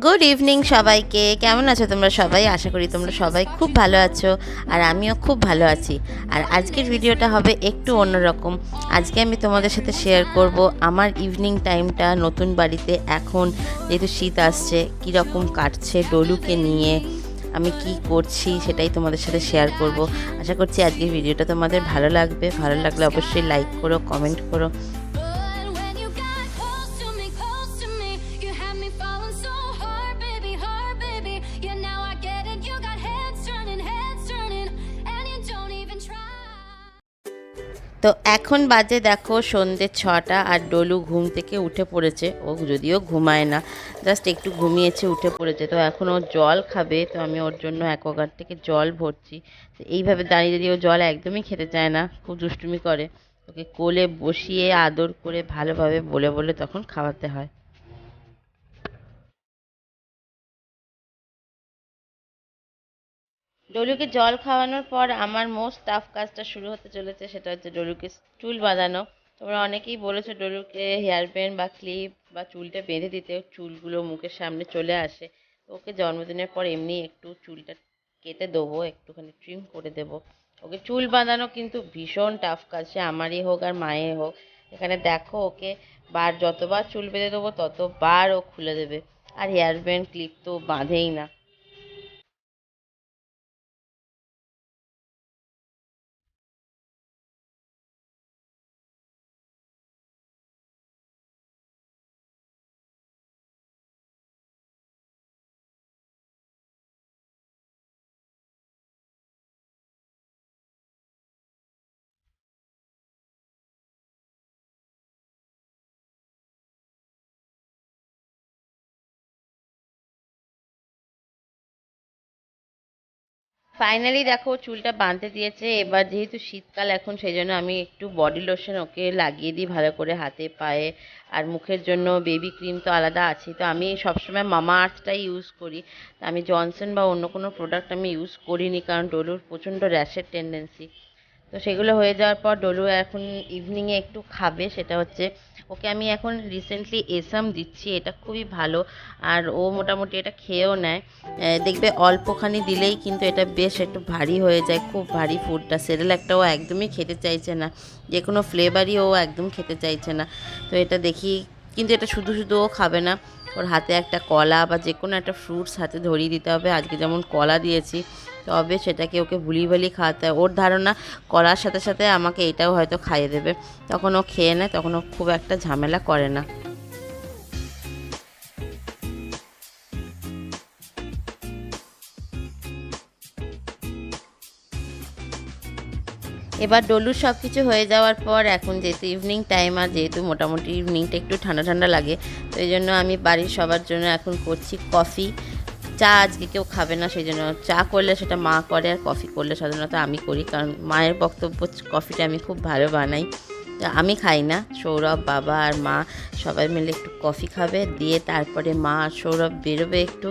Good evening সবাইকে। কেমন আছো তোমরা সবাই? আশা করি তোমরা সবাই খুব ভালো আছো, আর আমিও খুব ভালো আছি। আর আজকের ভিডিওটা হবে একটু অন্যরকম। আজকে আমি তোমাদের সাথে শেয়ার করব আমার ইভিনিং টাইমটা নতুন বাড়িতে। এখন যেহেতু শীত আসছে, কীরকম কাটছে ডলুকে নিয়ে, আমি কি করছি সেটাই তোমাদের সাথে শেয়ার করব। আশা করছি আজকের ভিডিওটা তোমাদের ভালো লাগবে। ভালো লাগলে অবশ্যই লাইক করো, কমেন্ট করো। তো এখন বাজে দেখো সন্ধ্যে 6টা, আর ডলু ঘুম থেকে উঠে পড়েছে। ও যদিও ঘুমায় না, জাস্ট একটু ঘুমিয়েছে, উঠে পড়েছে। তো এখন ও জল খাবে, তো আমি ওর জন্য অ্যাকোয়াগার্ড থেকে জল ভরছি। তো এইভাবে দাঁড়িয়ে দাঁড়িয়ে ও জল একদমই খেতে চায় না, খুব দুষ্টুমি করে। ওকে কোলে বসিয়ে আদর করে ভালোভাবে বলে বলে তখন খাওয়াতে হয়। ডলুকে জল খাওয়ানোর পর আমার মোস্ট টাফ কাজটা শুরু হতে চলেছে, সেটা হচ্ছে ডলুকে চুল বাঁধানো। তোমরা অনেকেই বলেছো ডলুকে হেয়ার ব্যান্ড বা ক্লিপ বা চুলটা বেঁধে দিতে, চুলগুলো মুখের সামনে চলে আসে। ওকে জন্মদিনের পর এমনি একটু চুলটা কেটে দেবো, একটুখানি ট্রিম করে দেবো। ওকে চুল বাঁধানো কিন্তু ভীষণ টাফ কাজ, সে আমারই হোক আর মায়ের হোক। এখানে দেখো ওকে যতবার চুল বেঁধে দেবো ততবার ও খুলে দেবে। আর হেয়ার ব্যান্ড ক্লিপ তো বাঁধেই না। ফাইনালি দেখো চুলটা বাঁধতে দিয়েছে। এবার যেহেতু শীতকাল এখন, সেই জন্য আমি একটু বডি লোশন ওকে লাগিয়ে দিই ভালো করে হাতে পায়ে। আর মুখের জন্য বেবি ক্রিম তো আলাদা আছে। তো আমি সবসময় মামা আর্থটাই ইউজ করি। আমি জনসন বা অন্য কোনো প্রোডাক্ট আমি ইউজ করিনি, কারণ ডলুর প্রচণ্ড র্যাশের টেন্ডেন্সি। তো সেগুলো হয়ে যাওয়ার পর ডলু এখন ইভিনিংয়ে একটু খাবে, সেটা হচ্ছে ওকে আমি এখন রিসেন্টলি এসাম দিচ্ছি। এটা খুবই ভালো, আর ও মোটামুটি এটা খেয়েও নেয়। দেখবে অল্পখানি দিলেই কিন্তু এটা বেশ একটু ভারী হয়ে যায়, খুব ভারী ফুডটা। সেরেলাকটাও একদমই খেতে চাইছে না, যে কোনো ফ্লেভারই ও একদম খেতে চাইছে না। তো এটা দেখি, কিন্তু এটা শুধু শুধু ও খাবে না। ওর হাতে একটা কলা বা যে কোনো একটা ফ্রুটস হাতে ধরিয়ে দিতে হবে। আজকে যেমন কলা দিয়েছি, তবে সেটাকে ওকে ভুলিয়ে ভালিয়ে খাওয়াতে হয়। ওর ধারণা কলার সাথে সাথে আমাকে এটাও হয়তো খাইয়ে দেবে। তখন ও খেয়ে নেয়, তখন ও খুব একটা ঝামেলা করে না। এবার ডলুর সব কিছু হয়ে যাওয়ার পর, এখন যেহেতু ইভিনিং টাইম, আর যেহেতু মোটামুটি ইভিনিংটা একটু ঠান্ডা ঠান্ডা লাগে, তো এই জন্য আমি বাড়ির সবার জন্য এখন করছি কফি। চা আজকে কেউ খাবে না, সেই জন্য চা করলে সেটা মা করে, আর কফি করলে সাধারণত আমি করি, কারণ মায়ের বক্তব্য কফিটা আমি খুব ভালো বানাই। তো আমি খাই না, সৌরভ, বাবা আর মা সবাই মিলে একটু কফি খাবে, দিয়ে তারপরে মা আর সৌরভ বেরোবে একটু।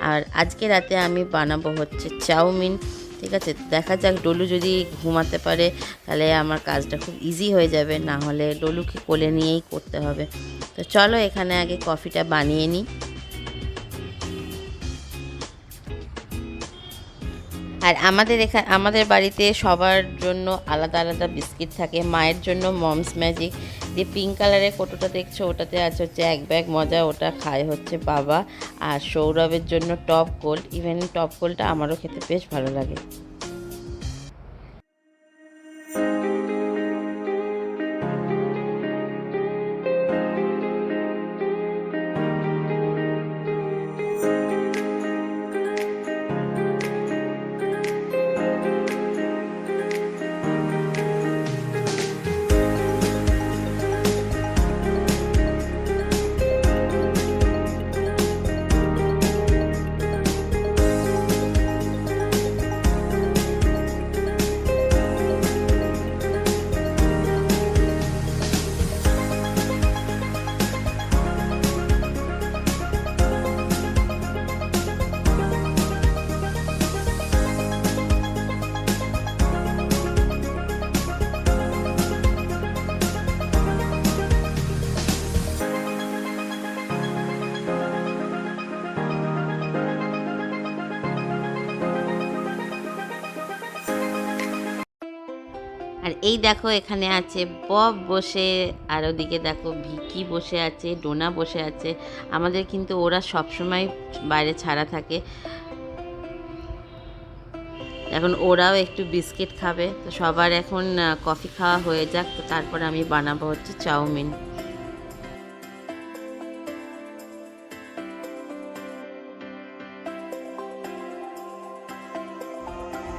আর আজকে রাতে আমি বানাবো হচ্ছে চাউমিন। ঠিক আছে, দেখা যাক। ডলু যদি ঘুমাতে পারে তাহলে আমার কাজটা খুব ইজি হয়ে যাবে, না হলে ডলুকে কোলে নিয়েই করতে হবে। তো চলো এখানে আগে কফিটা বানিয়ে নিই। আর আমাদের বাড়িতে সবার জন্য আলাদা আলাদা বিস্কিট থাকে। মায়ের জন্য মমস ম্যাজিক, যে পিঙ্ক কালারের কৌটোটা দেখছো ওটাতে আছে হচ্ছে এক ব্যাগ মজা, ওটা খায় হচ্ছে বাবা। আর সৌরভের জন্য টপ গোল্ড। ইভেন টপ গোল্ডটা আমারও খেতে বেশ ভালো লাগে। এই দেখো এখানে আছে বব বসে, আর ওদিকে দেখো ভিকি বসে আছে, ডোনা বসে আছে। আমাদের কিন্তু ওরা সবসময় বাইরে ছাড়া থাকে। এখন ওরাও একটু বিস্কিট খাবে। তো সবার এখন কফি খাওয়া হয়ে যাক, তো তারপরে আমি বানাবো হচ্ছে চাউমিন।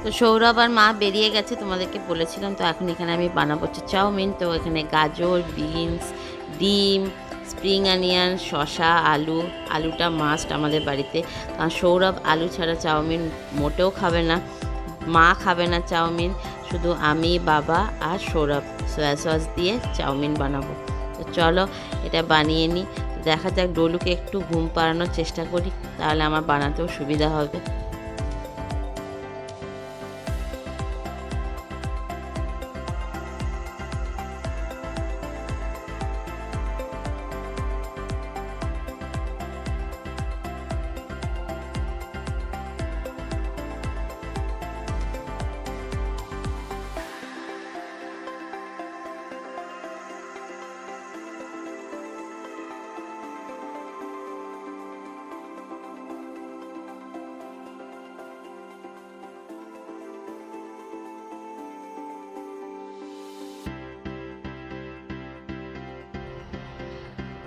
তো সৌরভ আর মা বেরিয়ে গেছে, তোমাদেরকে বলেছিলাম। তো এখন এখানে আমি বানাবো হচ্ছে চাউমিন। তো এখানে গাজর, বিনস, ডিম, স্প্রিং অনিয়ন, শসা, আলুটা মাস্ট আমাদের বাড়িতে, কারণ সৌরভ আলু ছাড়া চাউমিন মোটেও খাবে না, মা খাবে না চাউমিন, শুধু আমি, বাবা আর সৌরভ সয়া সস দিয়ে চাউমিন বানাবো। তো চলো এটা বানিয়ে নিই। দেখা যাক, ডলুকে একটু ঘুম পাড়ানোর চেষ্টা করি, তাহলে আমার বানাতেও সুবিধা হবে।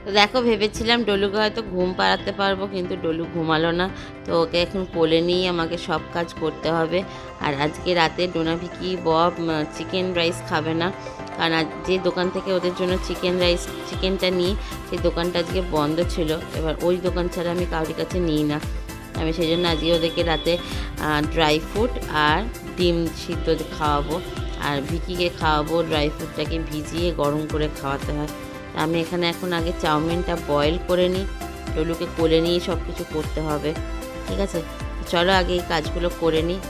তো দেখো, ভেবেছিলাম ডলুকে হয়তো ঘুম পাড়াতে পারবো, কিন্তু ডলু ঘুমালো না। তো ওকে এখন কোলে নিয়ে আমাকে সব কাজ করতে হবে। আর আজকে রাতে Dona, Vicky, Bob chicken rice খাবে না, কারণ যে দোকান থেকে ওদের জন্য চিকেনটা নিই, সেই দোকানটা আজকে বন্ধ ছিল। এবার ওই দোকান ছাড়া আমি কারোর কাছে নিই না। আমি সেই জন্য আজকে ওদেরকে রাতে ড্রাই ফ্রুট আর ডিম সিদ্ধ খাওয়াবো, আর ভিকিকে খাওয়াবো ড্রাই ফ্রুটটাকে ভিজিয়ে গরম করে খাওয়াতে হয়। আমি এখানে এখন আগে চাউমিনটা বয়েল করে নিই, ডলুকে কোলে নিয়ে সব কিছু করতে হবে। ঠিক আছে, চলো আগে এই কাজগুলো করে নিই।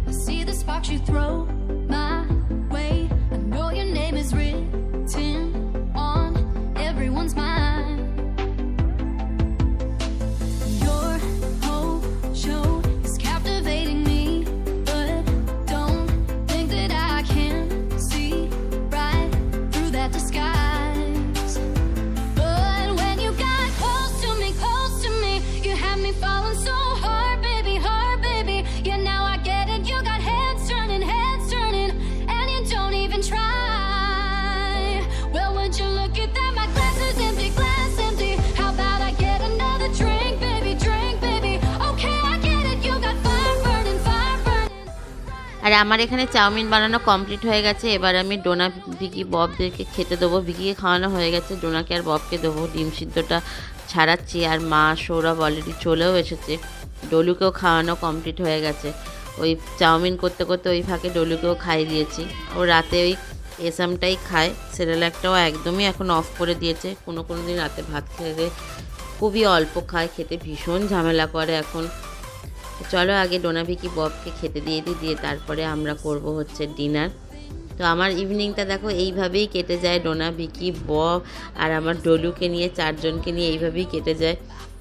I see the sparks you throw my way. I know your name is written on everyone's mind. Your whole show is captivating me, but don't think that I can see right through that disguise. But when you got close to me, you had me falling so hard, baby, yeah, now I get it. You got heads turning, and you don't even try. Well, would you look at that? My glass is empty, How about I get another drink, baby, Okay, I get it. You got fire burning. আর আমার এখানে chowmein বানানো complete হয়ে গেছে। এবার আমি ডোনা, ভিকি, ববদেরকে খেতে দেবো। ভিকিকে খাওয়ানো হয়ে গেছে, ডোনাকে আর ববকে দেবো। ডিম সিদ্ধটা ছাড়াচ্ছি, আর মা, সৌরভ অলরেডি চলেও এসেছে। ডলুকেও খাওয়ানো কমপ্লিট হয়ে গেছে। ওই চাউমিন করতে করতে ওই ফাঁকে ডলুকেও খাইয়ে দিয়েছি। ও রাতে ওই এসামটাই খায়, সেরেলাকটাও একদমই এখন অফ করে দিয়েছে। কোনো দিন রাতে ভাত খেলে খুবই অল্প খায়, খেতে ভীষণ ঝামেলা করে এখন। চলো আগে ডোনা, ভিকি, ববকে খেতে দিয়ে তারপরে আমরা করব হচ্ছে ডিনার। তো আমার ইভিনিংটা দেখো এইভাবেই কেটে যায়, ডোনা, ভিকি, বব আর আমার ডলুকে নিয়ে, চারজনকে নিয়ে এইভাবেই কেটে যায়।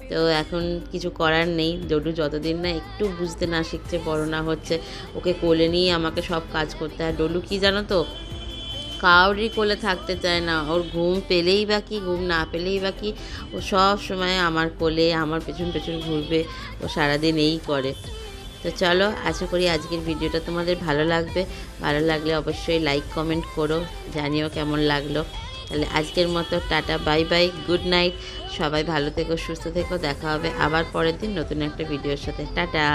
তো এখন কিছু করার নেই, ডলু যতদিন না একটু বুঝতে না শিখছে, বড় না হচ্ছে, ওকে কোলে নিয়ে আমাকে সব কাজ করতে হয়। ডলু কি জানো তো, কাউরি কোলে থাকতে চায় না, ওর ঘুম পেলেই বা কি, ঘুম না পেলেই বা কি, ও সব সময় আমার কোলে, আমার পেছন ঘুরবে, ও সারাদিন এই করে। তো চলো, আশা করি আজকের ভিডিওটা তোমাদের ভালো লাগবে। ভালো লাগলে অবশ্যই লাইক কমেন্ট করো, জানিও কেমন লাগলো। তাহলে আজকের মতো tata, bye bye, good night. সবাই ভালো থেকো, সুস্থ থেকো। দেখা হবে আবার পরের দিন নতুন একটা ভিডিওর সাথে। টাটা।